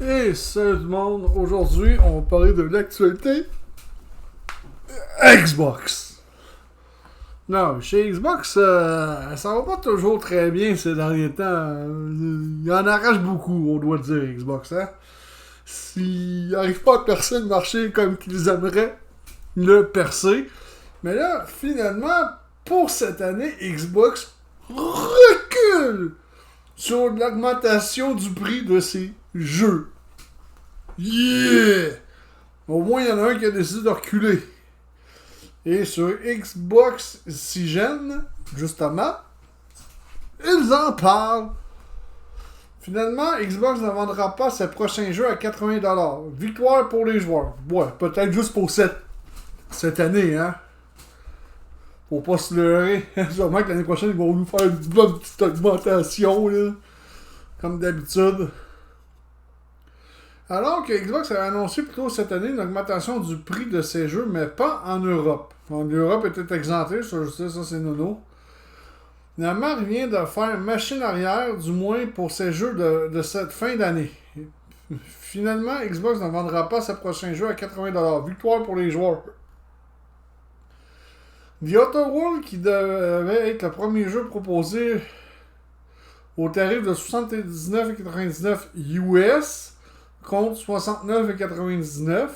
Et salut tout le monde, aujourd'hui on va parler de l'actualité Xbox. Non, chez Xbox, ça va pas toujours très bien ces derniers temps. Il en arrache beaucoup, on doit dire, Xbox. Hein? S'ils n'arrivent pas à percer le marché comme qu'ils aimeraient le percer. Mais là, finalement, pour cette année, Xbox recule sur l'augmentation du prix de ses jeux. Yeah! Au moins, il y en a un qui a décidé de reculer. Et sur Xbox Gen, justement, ils en parlent. Finalement, Xbox ne vendra pas ses prochains jeux à 80$. Victoire pour les joueurs. Ouais, peut-être juste pour cette année, hein. Faut pas se leurrer. Sûrement que l'année prochaine, ils vont nous faire une bonne petite augmentation, là. Comme d'habitude. Alors que Xbox a annoncé plus tôt cette année une augmentation du prix de ses jeux, mais pas en Europe. L'Europe était exemptée, ça je sais, ça c'est nono. La marque vient de faire machine arrière, du moins pour ses jeux de cette fin d'année. Finalement, Xbox ne vendra pas ses prochains jeux à 80$. Victoire pour les joueurs. The Outer World, qui devait être le premier jeu proposé au tarif de 79,99$ US, contre 69,99$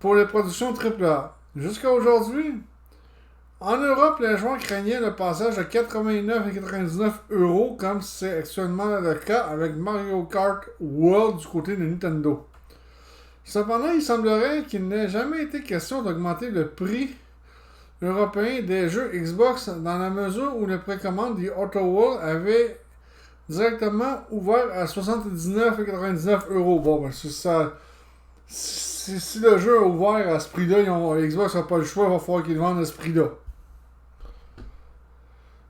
pour les productions AAA. Jusqu'à aujourd'hui, en Europe, les joueurs craignaient le passage à 89,99€, comme c'est actuellement le cas avec Mario Kart World du côté de Nintendo. Cependant, il semblerait qu'il n'ait jamais été question d'augmenter le prix européen des jeux Xbox dans la mesure où les précommandes du Outer World avaient directement ouvert à 79,99€. Bon, ben, si le jeu est ouvert à ce prix-là, Xbox n'a pas le choix, il va falloir qu'ils le vendent à ce prix-là.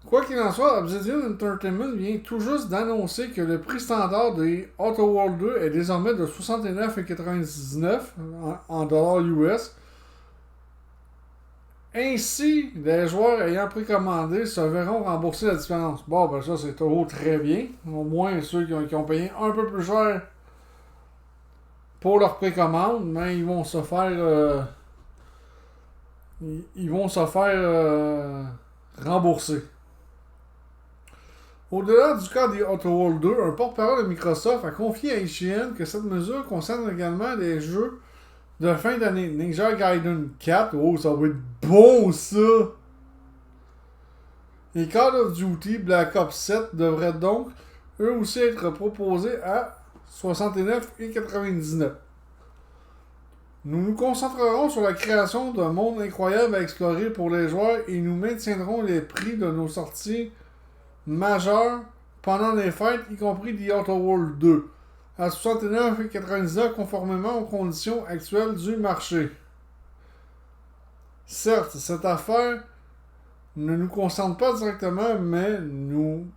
Quoi qu'il en soit, Obsidian Entertainment vient tout juste d'annoncer que le prix standard des Outer World 2 est désormais de 69,99$ en dollars US. Ainsi, les joueurs ayant précommandé se verront rembourser la différence. Bon, ben ça, c'est toujours très bien. Au moins, ceux qui ont payé un peu plus cher pour leur précommande, mais ils vont se faire... rembourser. Au-delà du cas des Outer Worlds 2, un porte-parole de Microsoft a confié à IGN que cette mesure concerne également les jeux de fin d'année. Ninja Gaiden 4, oh, ça va être bon ça! Et Call of Duty Black Ops 7 devraient donc eux aussi être proposés à 69,99$. Nous nous concentrerons sur la création d'un monde incroyable à explorer pour les joueurs et nous maintiendrons les prix de nos sorties majeures pendant les fêtes, y compris The Outer World 2. À 69,99$ conformément aux conditions actuelles du marché. Certes, cette affaire ne nous concerne pas directement, mais nous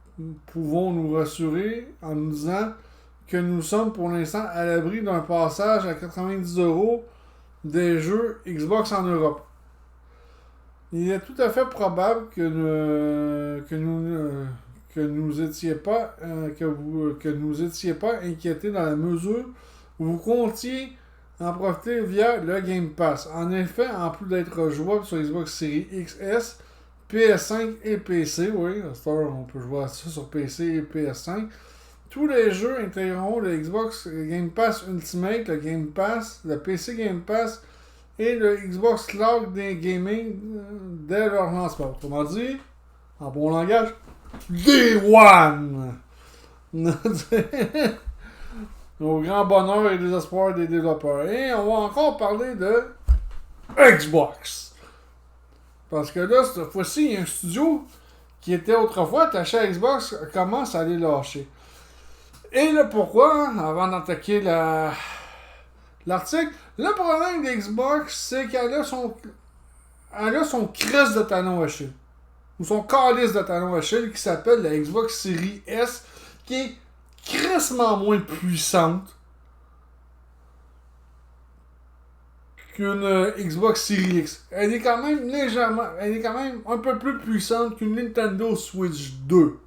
pouvons nous rassurer en nous disant que nous sommes pour l'instant à l'abri d'un passage à 90€ des jeux Xbox en Europe. Il est tout à fait probable que nous étiez pas inquiétés dans la mesure où vous comptiez en profiter via le Game Pass. En effet, en plus d'être jouable sur Xbox Series XS, PS5 et PC, oui, on peut jouer à ça sur PC et PS5. Tous les jeux intégreront le Xbox Game Pass Ultimate, le Game Pass, le PC Game Pass et le Xbox Cloud Gaming dès leur lancement. Autrement dit, en bon langage, Day One! Au grand bonheur et désespoir des développeurs. Et on va encore parler de Xbox. Parce que là, cette fois-ci, il y a un studio qui était autrefois attaché à Xbox commence à les lâcher. Et le pourquoi, avant d'attaquer l'article, le problème d'Xbox, c'est qu'elle a son crisse de talon Achille. Ou son calice de talon Achille qui s'appelle la Xbox Series S, qui est crissement moins puissante qu'une Xbox Series X. Elle est quand même un peu plus puissante qu'une Nintendo Switch 2.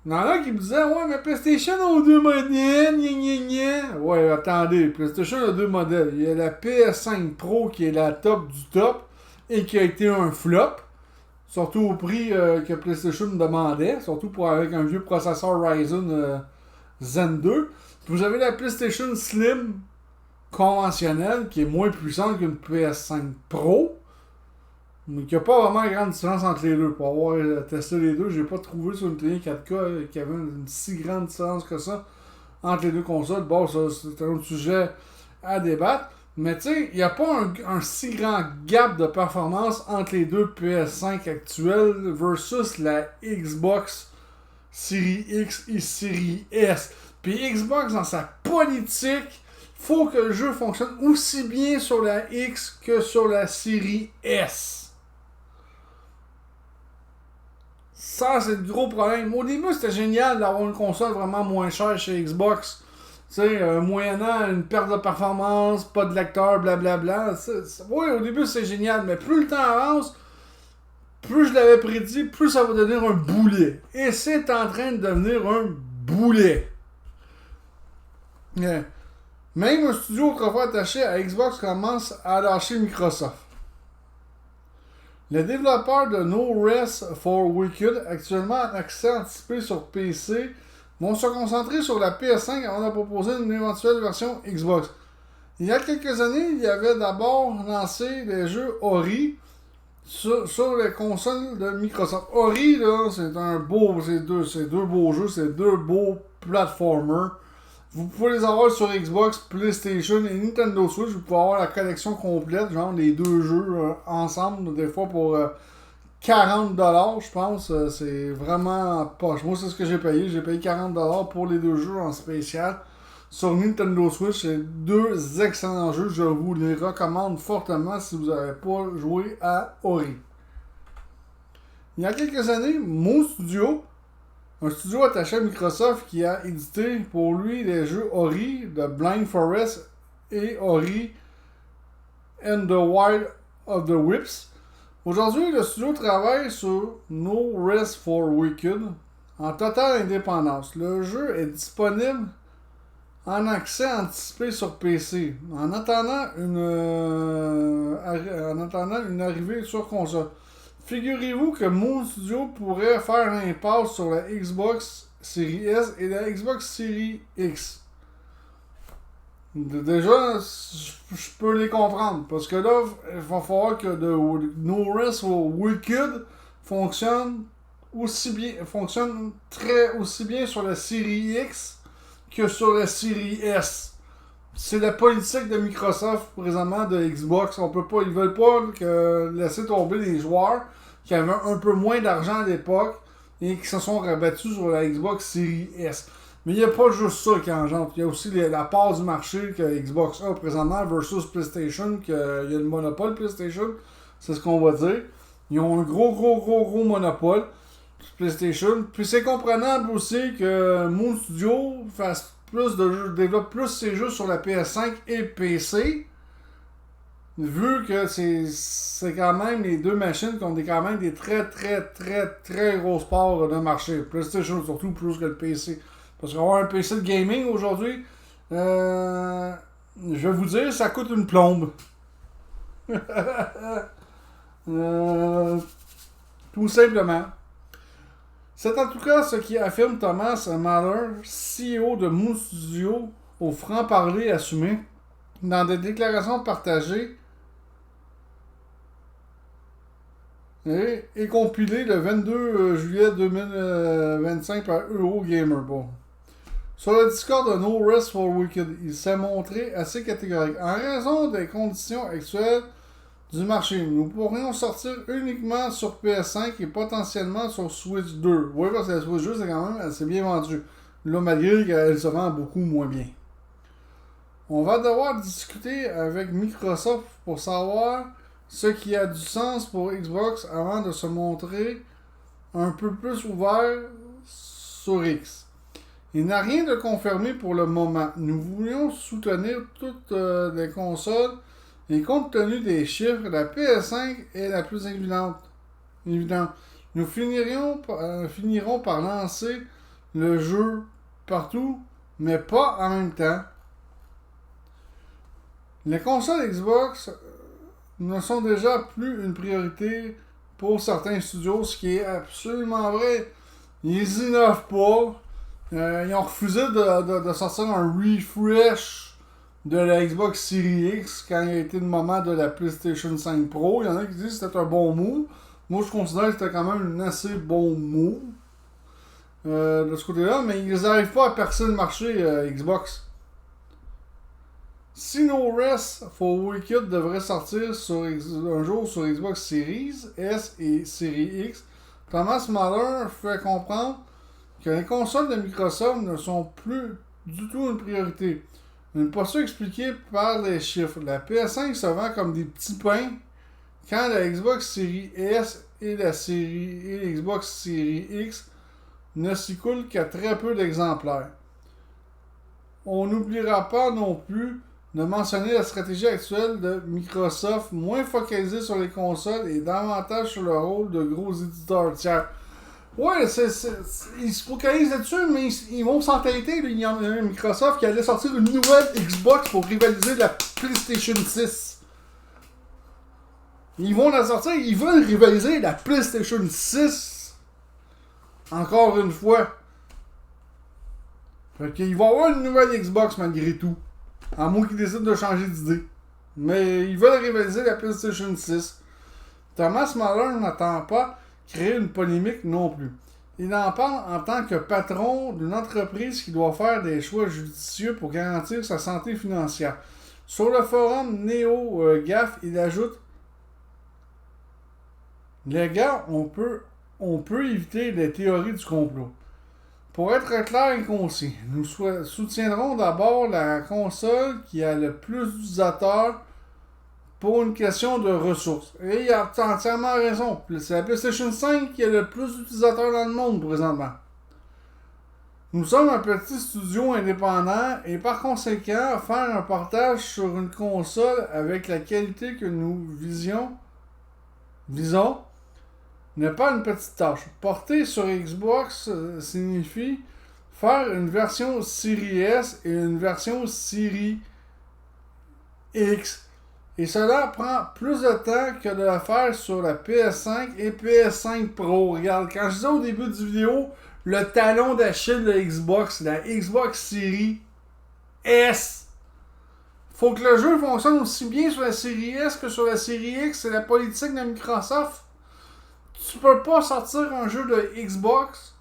Il y en a qui me disaient, ouais, mais PlayStation a deux modèles, gna gna gna. Ouais, attendez, PlayStation a deux modèles. Il y a la PS5 Pro qui est la top du top et qui a été un flop. Surtout au prix que PlayStation demandait, surtout pour avec un vieux processeur Ryzen Zen 2. Puis vous avez la PlayStation Slim conventionnelle qui est moins puissante qu'une PS5 Pro. Mais qu'il n'y a pas vraiment grande différence entre les deux. Pour avoir testé les deux, j'ai pas trouvé sur une télé 4K qu'il y avait une si grande différence que ça entre les deux consoles. Bon, ça, c'est un autre sujet à débattre. Mais tu sais, il n'y a pas un si grand gap de performance entre les deux PS5 actuelles versus la Xbox Series X et Series S. Puis Xbox, dans sa politique, faut que le jeu fonctionne aussi bien sur la X que sur la Series S. Ça, c'est le gros problème. Au début, c'était génial d'avoir une console vraiment moins chère chez Xbox. Tu sais, moyennant une perte de performance, pas de lecteur, blablabla. Oui, au début, c'est génial, mais plus le temps avance, plus je l'avais prédit, plus ça va devenir un boulet. Et c'est en train de devenir un boulet. Même un studio autrefois attaché à Xbox commence à lâcher Microsoft. Les développeurs de No Rest for Wicked, actuellement en accès anticipé sur PC, vont se concentrer sur la PS5 avant de proposer une éventuelle version Xbox. Il y a quelques années, il y avait d'abord lancé les jeux Ori sur les consoles de Microsoft. Ori, là, c'est deux beaux jeux, c'est deux beaux platformers. Vous pouvez les avoir sur Xbox, PlayStation et Nintendo Switch. Vous pouvez avoir la collection complète, genre les deux jeux ensemble, des fois pour 40$, je pense. C'est vraiment poche. Moi, c'est ce que j'ai payé. J'ai payé 40$ pour les deux jeux en spécial. Sur Nintendo Switch, c'est deux excellents jeux. Je vous les recommande fortement si vous n'avez pas joué à Ori. Il y a quelques années, Moon Studio, un studio attaché à Microsoft qui a édité pour lui les jeux Ori de Blind Forest et Ori and the Wild of the Whips. Aujourd'hui, le studio travaille sur No Rest for Wicked en totale indépendance. Le jeu est disponible en accès anticipé sur PC en attendant une arrivée sur console. Figurez-vous que Moon Studio pourrait faire l'impasse sur la Xbox Series S et la Xbox Series X. Déjà, je peux les comprendre. Parce que là, il va falloir que No Rest for Wicked fonctionne aussi bien sur la Series X que sur la Series S. C'est la politique de Microsoft présentement de Xbox. Ils veulent pas laisser tomber les joueurs qui avaient un peu moins d'argent à l'époque et qui se sont rabattus sur la Xbox Series S. Mais il n'y a pas juste ça qui engendre. Il y a aussi la part du marché que Xbox a présentement versus PlayStation, qu'il y a le monopole PlayStation. C'est ce qu'on va dire. Ils ont un gros monopole PlayStation. Puis c'est comprenable aussi que Moon Studio développe plus ses jeux sur la PS5 et PC. Vu que c'est quand même les deux machines qui ont quand même des très grosses parts de marché. PlayStation surtout plus que le PC. Parce qu'avoir un PC de gaming aujourd'hui, je vais vous dire, ça coûte une plombe. Tout simplement. C'est en tout cas ce qui affirme Thomas Mahler, CEO de Moon Studio, au franc-parler assumé, dans des déclarations partagées et compilées le 22 juillet 2025 par Eurogamer. Bon. Sur le Discord de No Rest for Wicked, il s'est montré assez catégorique. En raison des conditions actuelles du marché, nous pourrions sortir uniquement sur PS5 et potentiellement sur Switch 2. Oui, parce que la Switch 2, c'est quand même assez bien vendu. Là, malgré qu'elle se vend beaucoup moins bien. On va devoir discuter avec Microsoft pour savoir ce qui a du sens pour Xbox avant de se montrer un peu plus ouvert sur X. Il n'a rien de confirmé pour le moment. Nous voulions soutenir toutes les consoles et compte tenu des chiffres, la PS5 est la plus évidente. Nous finirons par lancer le jeu partout, mais pas en même temps. Les consoles Xbox ne sont déjà plus une priorité pour certains studios, ce qui est absolument vrai. Ils innovent pas. Ils ont refusé de sortir un refresh de la Xbox Series X quand il a été le moment de la PlayStation 5 Pro. Il y en a qui disent que c'était un bon move. Moi, je considère que c'était quand même un assez bon move de ce côté-là, mais ils n'arrivent pas à percer le marché Xbox. Si No Rest for Wicked devrait sortir un jour sur Xbox Series S et Series X, Thomas Muller fait comprendre que les consoles de Microsoft ne sont plus du tout une priorité. Une posture expliquée par les chiffres. La PS5 se vend comme des petits pains quand la Xbox Series S et la Xbox Series X ne s'y coulent qu'à très peu d'exemplaires. On n'oubliera pas non plus de mentionner la stratégie actuelle de Microsoft, moins focalisée sur les consoles et davantage sur le rôle de gros éditeurs tiers. Ouais, ils se focalisent là-dessus, mais ils vont s'entêter. Il y en a un Microsoft qui allait sortir une nouvelle Xbox pour rivaliser la PlayStation 6. Ils vont la sortir, ils veulent rivaliser la PlayStation 6. Encore une fois. Fait qu'il va y avoir une nouvelle Xbox malgré tout. À moins qu'ils décident de changer d'idée. Mais ils veulent rivaliser la PlayStation 6. Thomas Muller n'attend pas créer une polémique non plus. Il en parle en tant que patron d'une entreprise qui doit faire des choix judicieux pour garantir sa santé financière. Sur le forum NeoGAF, il ajoute: les gars, on peut éviter les théories du complot. Pour être clair et concis, nous soutiendrons d'abord la console qui a le plus d'utilisateurs pour une question de ressources. Et il a entièrement raison. C'est la PlayStation 5 qui a le plus d'utilisateurs dans le monde présentement. Nous sommes un petit studio indépendant et par conséquent, faire un portage sur une console avec la qualité que nous visons n'est pas une petite tâche. Porter sur Xbox signifie faire une version Series S et une version Series X. Et cela prend plus de temps que de le faire sur la PS5 et PS5 Pro. Regarde, quand je disais au début du vidéo, le talon d'Achille de Xbox, la Xbox Series S. Faut que le jeu fonctionne aussi bien sur la Series S que sur la Series X. C'est la politique de Microsoft. Tu peux pas sortir un jeu de Xbox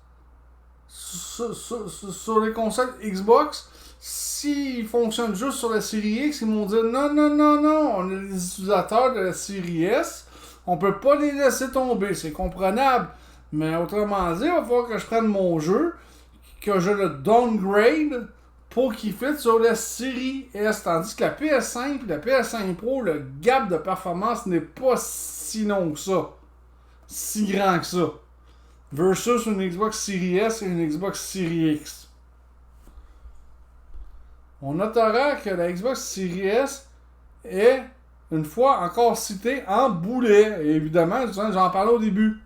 sur les consoles Xbox. S'il fonctionne juste sur la série X, ils vont dire non, on est les utilisateurs de la série S, on peut pas les laisser tomber, c'est comprenable. Mais autrement dit, il va falloir que je prenne mon jeu, que je le downgrade pour qu'il fitte sur la série S. Tandis que la PS5 et la PS5 Pro, le gap de performance n'est pas si long que ça. Si grand que ça. Versus une Xbox Series S et une Xbox Series X. On notera que la Xbox Series S est, une fois encore citée, en boulet. Et évidemment, j'en parlais au début.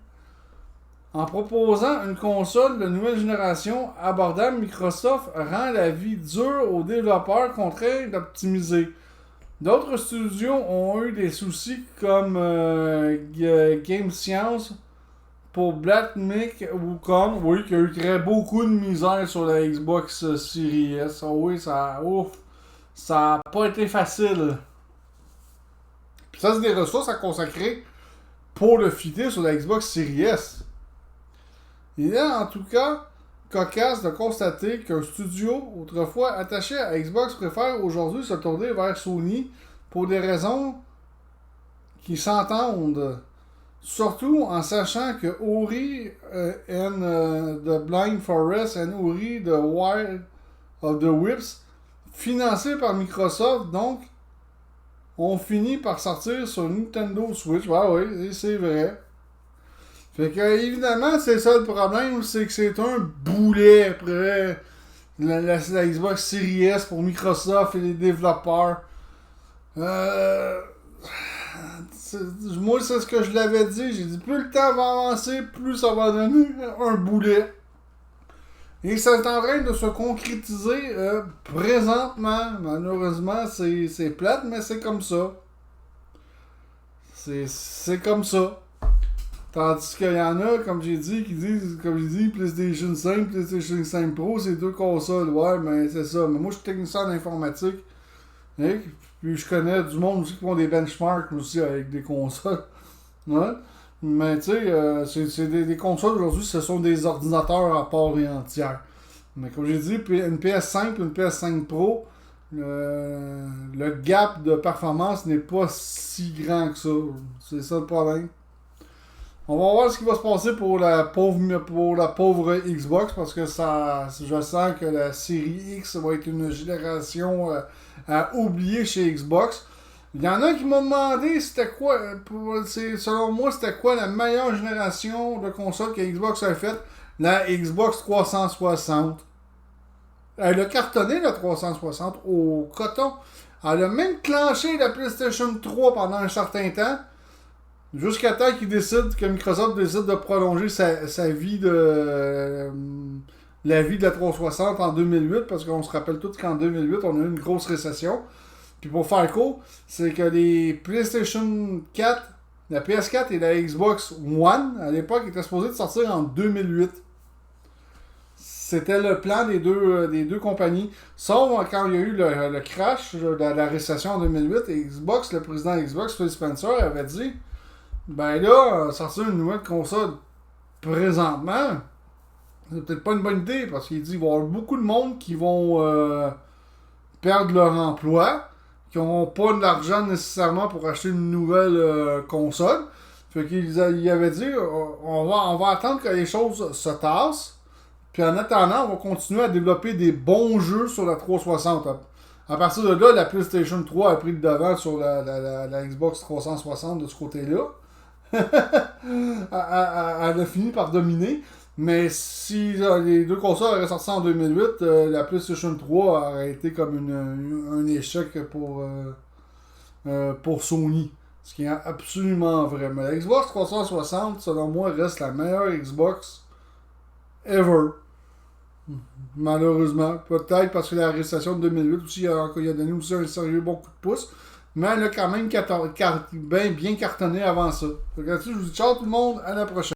En proposant une console de nouvelle génération abordable, Microsoft rend la vie dure aux développeurs contraints d'optimiser. D'autres studios ont eu des soucis comme Game Science pour Black Myth Wukong, oui, qui a eu très beaucoup de misère sur la Xbox Series S. Oh oui, ça a pas été facile. Puis ça, c'est des ressources à consacrer pour le fitter sur la Xbox Series S. Il est en tout cas cocasse de constater qu'un studio, autrefois attaché à Xbox, préfère aujourd'hui se tourner vers Sony pour des raisons qui s'entendent. Surtout en sachant que Ori and the Blind Forest and Ori the Wild of the Whips, financés par Microsoft, donc, ont fini par sortir sur Nintendo Switch. Ah oui, c'est vrai. Fait que, évidemment, c'est ça le problème, c'est que c'est un boulet après la Xbox Series S pour Microsoft et les développeurs. Moi, c'est ce que je l'avais dit. J'ai dit, plus le temps va avancer, plus ça va donner un boulet. Et c'est en train de se concrétiser présentement. Malheureusement, c'est plate, mais c'est comme ça. C'est comme ça. Tandis qu'il y en a, comme j'ai dit, qui disent, comme j'ai dit, PlayStation 5, PlayStation 5 Pro, c'est deux consoles. Ouais, mais c'est ça. Mais moi, je suis technicien en informatique. Hein? Puis je connais du monde aussi qui font des benchmarks aussi avec des consoles. Ouais. Mais tu sais, c'est des consoles aujourd'hui, ce sont des ordinateurs à part et entière. Mais comme j'ai dit, une PS5 et une PS5 Pro, le gap de performance n'est pas si grand que ça. C'est ça le problème. On va voir ce qui va se passer pour la pauvre Xbox parce que je sens que la série X va être une génération à oublier chez Xbox. Il y en a qui m'ont demandé c'était quoi, selon moi, c'était quoi la meilleure génération de consoles que Xbox a faite. La Xbox 360. Elle a cartonné la 360 au coton. Elle a même clenché la PlayStation 3 pendant un certain temps. Jusqu'à temps que Microsoft décide de prolonger sa vie la vie de la 360 en 2008, parce qu'on se rappelle tous qu'en 2008, on a eu une grosse récession. Puis pour faire court, c'est que les PlayStation 4, la PS4 et la Xbox One, à l'époque, étaient supposés de sortir en 2008. C'était le plan des deux compagnies. Sauf quand il y a eu le crash de la récession en 2008, et Xbox, le président Xbox, Phil Spencer, avait dit ben là, sortir une nouvelle console présentement, c'est peut-être pas une bonne idée parce qu'il dit qu'il va y avoir beaucoup de monde qui vont perdre leur emploi, qui n'auront pas de l'argent nécessairement pour acheter une nouvelle console. Fait qu'il avait dit on va attendre que les choses se tassent. Puis en attendant, on va continuer à développer des bons jeux sur la 360. À partir de là, la PlayStation 3 a pris le devant sur la Xbox 360 de ce côté-là. Elle a fini par dominer. Mais si les deux consoles auraient sorti en 2008, la PlayStation 3 aurait été comme un échec pour Sony. Ce qui est absolument vrai. Mais la Xbox 360, selon moi, reste la meilleure Xbox ever. Malheureusement. Peut-être parce que la récession de 2008 aussi, il a donné aussi un sérieux bon coup de pouce. Mais elle a quand même bien cartonné avant ça. Donc là-dessus, je vous dis ciao tout le monde, à la prochaine.